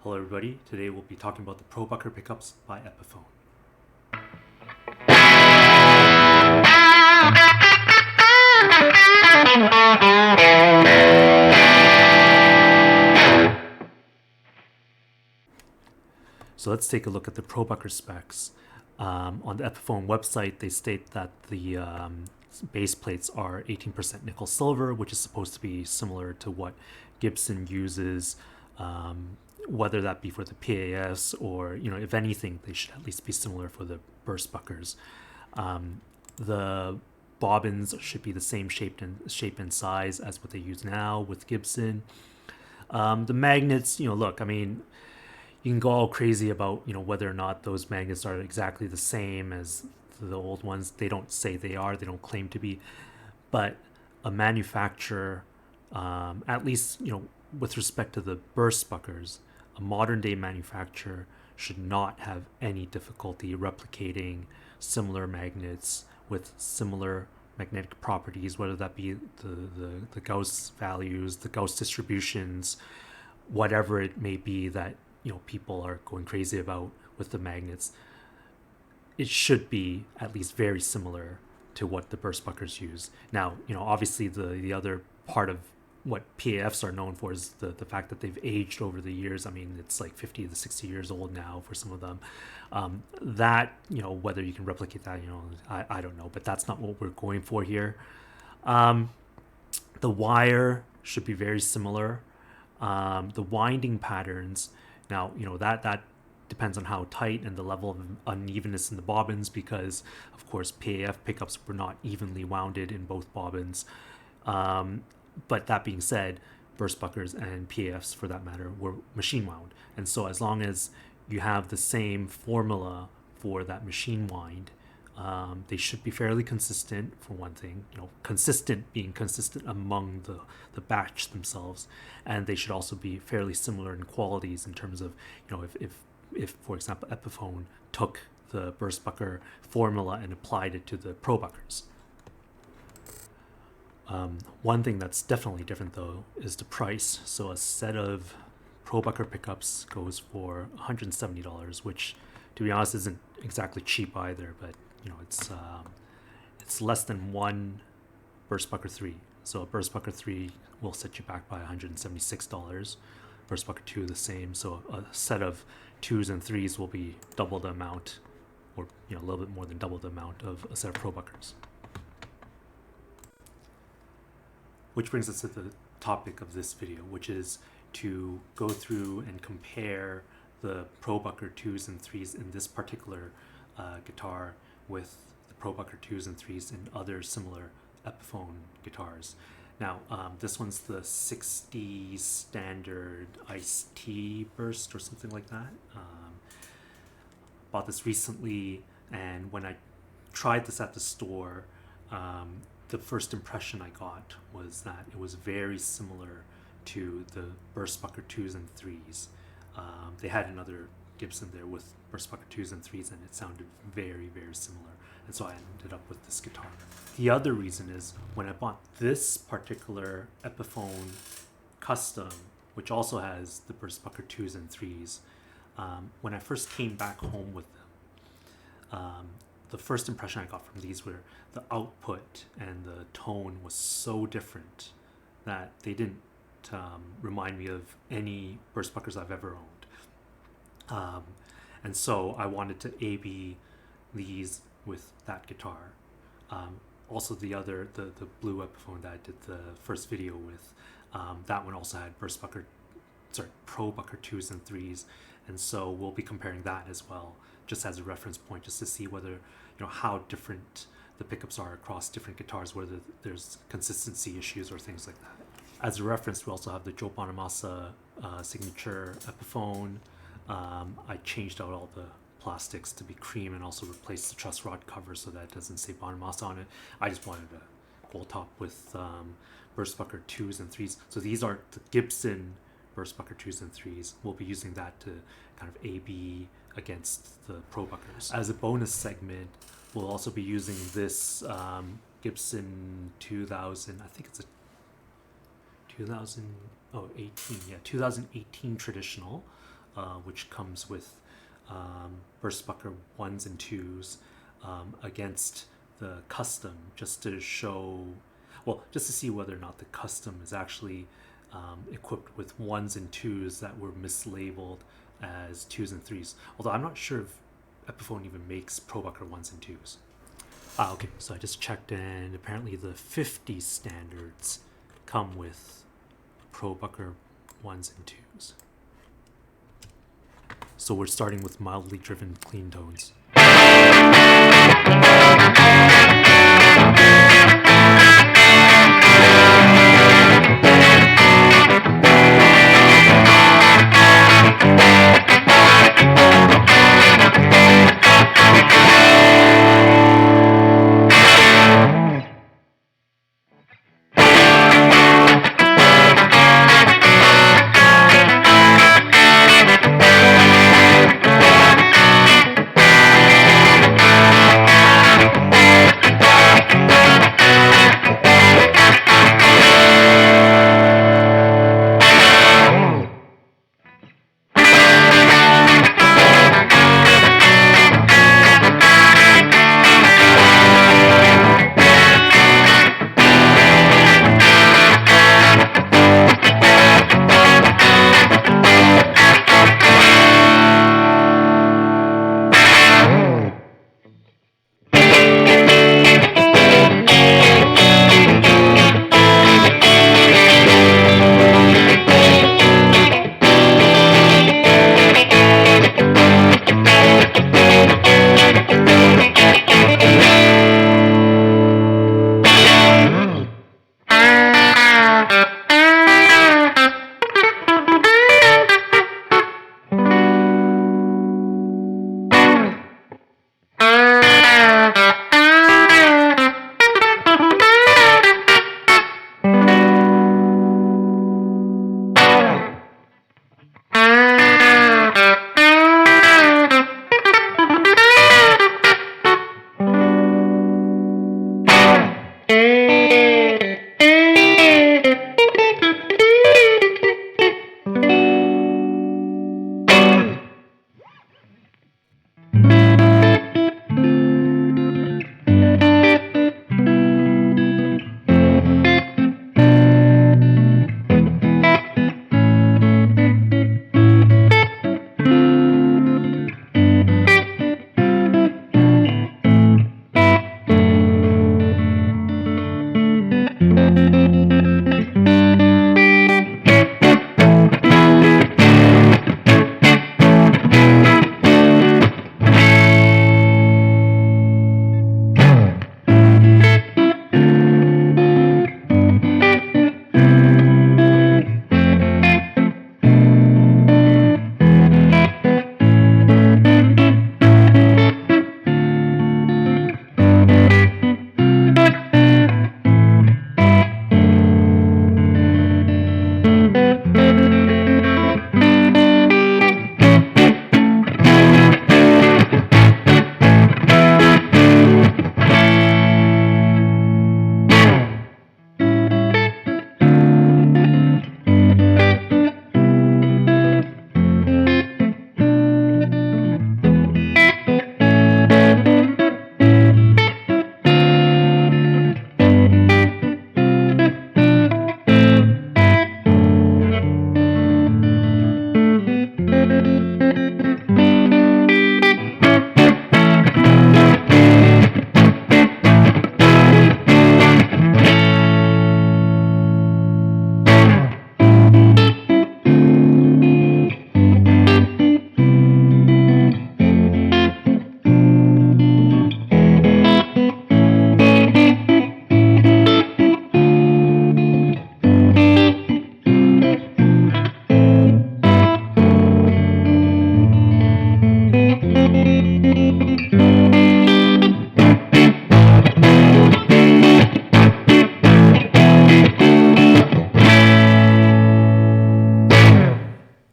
Hello everybody, today we'll be talking about the Probucker pickups by Epiphone. So let's take a look at the Probucker specs. On the Epiphone website, they state that the base plates are 18% nickel silver, which is supposed to be similar to what Gibson uses, whether that be for the PAS or, if anything, they should at least be similar for the Burstbuckers. The bobbins should be the same shape and size as what they use now with Gibson. The magnets, look, I mean, you can go all crazy about whether or not those magnets are exactly the same as the old ones. They don't say they are. They don't claim to be. But a manufacturer, at least with respect to the Burstbuckers, a modern day manufacturer should not have any difficulty replicating similar magnets with similar magnetic properties, whether that be the Gauss values, the Gauss distributions, whatever it may be that people are going crazy about with the magnets. It should be at least very similar to what the Burstbuckers use. Now, obviously the other part of what PAFs are known for is the fact that they've aged over the years. I mean, it's like 50 to 60 years old now for some of them. Whether you can replicate that, I don't know, but that's not what we're going for here. The wire should be very similar. The winding patterns, now, that depends on how tight and the level of unevenness in the bobbins, because, of course, PAF pickups were not evenly wounded in both bobbins. But that being said, Burstbuckers and PAFs, for that matter, were machine wound. And so as long as you have the same formula for that machine wind, they should be fairly consistent, for one thing, consistent being consistent among the batch themselves, and they should also be fairly similar in qualities in terms of, if for example, Epiphone took the Burstbucker formula and applied it to the Probuckers. One thing that's definitely different, though, is the price. So a set of Probucker pickups goes for $170, which, to be honest, isn't exactly cheap either, but it's less than one Burstbucker 3. So a Burstbucker 3 will set you back by $176. Burstbucker 2 the same. So a set of 2s and 3s will be double the amount, or a little bit more than double the amount of a set of Probuckers. Which brings us to the topic of this video, which is to go through and compare the Probucker 2s and 3s in this particular guitar with the Probucker 2s and 3s in other similar Epiphone guitars. Now, this one's the 60 standard iced tea burst or something like that. Bought this recently, and when I tried this at the store, the first impression I got was that it was very similar to the Burstbucker 2s and 3s. They had another Gibson there with Burstbucker 2s and 3s, and it sounded very, very similar. And so I ended up with this guitar. The other reason is when I bought this particular Epiphone Custom, which also has the Burstbucker 2s and 3s, when I first came back home with them, the first impression I got from these were the output and the tone was so different that they didn't remind me of any Burstbuckers I've ever owned. And so I wanted to A/B these with that guitar. Also the blue Epiphone that I did the first video with, that one also had Probucker 2s and 3s. And so we'll be comparing that as well, just as a reference point, just to see whether, how different the pickups are across different guitars, whether there's consistency issues or things like that. As a reference, we also have the Joe Bonamassa signature Epiphone. I changed out all the plastics to be cream and also replaced the truss rod cover so that it doesn't say Bonamassa on it. I just wanted a gold top with Burstbucker 2s and 3s. So these are the Gibson Burstbucker 2s and 3s. We'll be using that to kind of A/B against the Probuckers. As a bonus segment, we'll also be using this Gibson 2000, I think it's a 2018 traditional which comes with Burstbucker 1s and 2s against the custom, just to show, well, just to see whether or not the custom is actually equipped with 1s and 2s that were mislabeled as 2s and 3s. Although I'm not sure if Epiphone even makes Probucker 1s and 2s. Okay, so I just checked, and apparently the 50 standards come with Probucker 1s and 2s. So we're starting with mildly driven clean tones.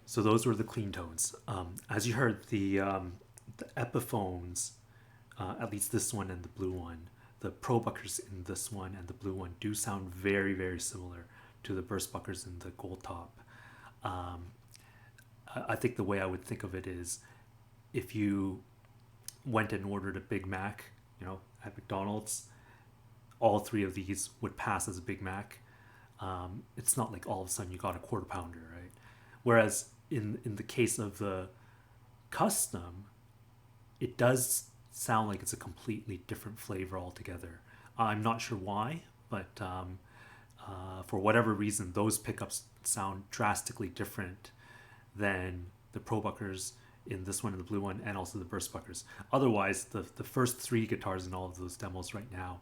So those were the clean tones. As you heard, the Epiphones, at least this one and the blue one, the Probuckers in this one and the blue one do sound very, very similar to the Burstbuckers in the gold top. I think the way I would think of it is, if you went and ordered a Big Mac, at McDonald's, all three of these would pass as a Big Mac. It's not like all of a sudden you got a quarter pounder, right? Whereas in the case of the custom, it does sound like it's a completely different flavor altogether. I'm not sure why, but for whatever reason, those pickups sound drastically different than the Probuckers in this one, in the blue one, and also the Burstbuckers. Otherwise, the first three guitars in all of those demos right now,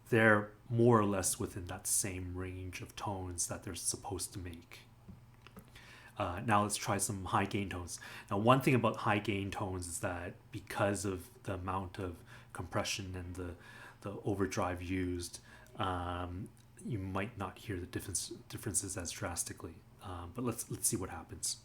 they're more or less within that same range of tones that they're supposed to make. Now let's try some high gain tones. Now, one thing about high gain tones is that because of the amount of compression and the overdrive used, you might not hear the differences as drastically. But let's see what happens.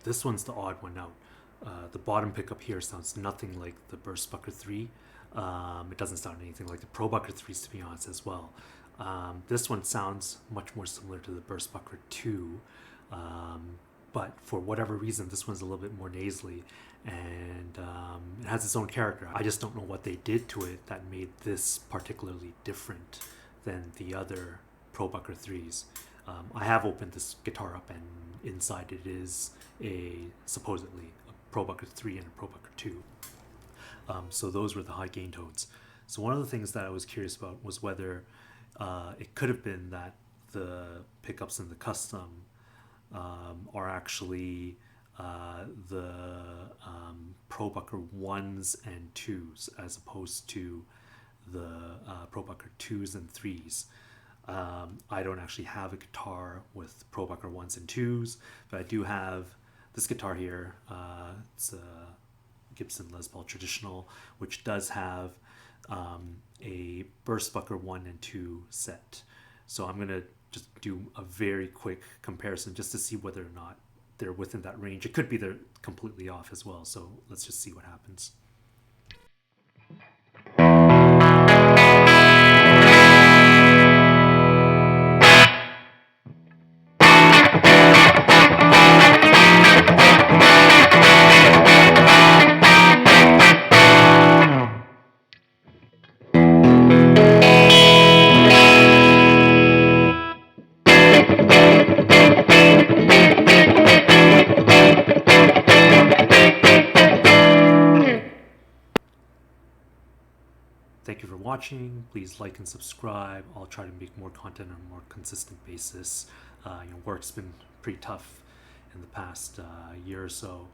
This one's the odd one out. The bottom pickup here sounds nothing like the Burstbucker 3. It doesn't sound anything like the Probucker 3s, to be honest, as well. This one sounds much more similar to the Burstbucker 2, but for whatever reason, this one's a little bit more nasally, and it has its own character. I just don't know what they did to it that made this particularly different than the other Probucker 3s. I have opened this guitar up, and inside it is supposedly a Probucker 3 and a Probucker 2. So those were the high gain tones. So one of the things that I was curious about was whether it could have been that the pickups in the custom are actually the Probucker 1s and 2s, as opposed to the Probucker 2s and 3s. I don't actually have a guitar with Probucker 1s and 2s, but I do have this guitar here. It's a Gibson Les Paul Traditional, which does have a Burstbucker 1 and 2 set. So I'm going to just do a very quick comparison just to see whether or not they're within that range. It could be they're completely off as well, so let's just see what happens. Thank you for watching. Please like and subscribe. I'll try to make more content on a more consistent basis. Work's been pretty tough in the past year or so.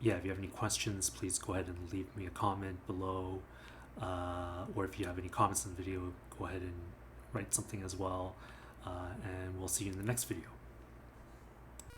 If you have any questions, please go ahead and leave me a comment below. Or if you have any comments on the video, go ahead and write something as well. And we'll see you in the next video.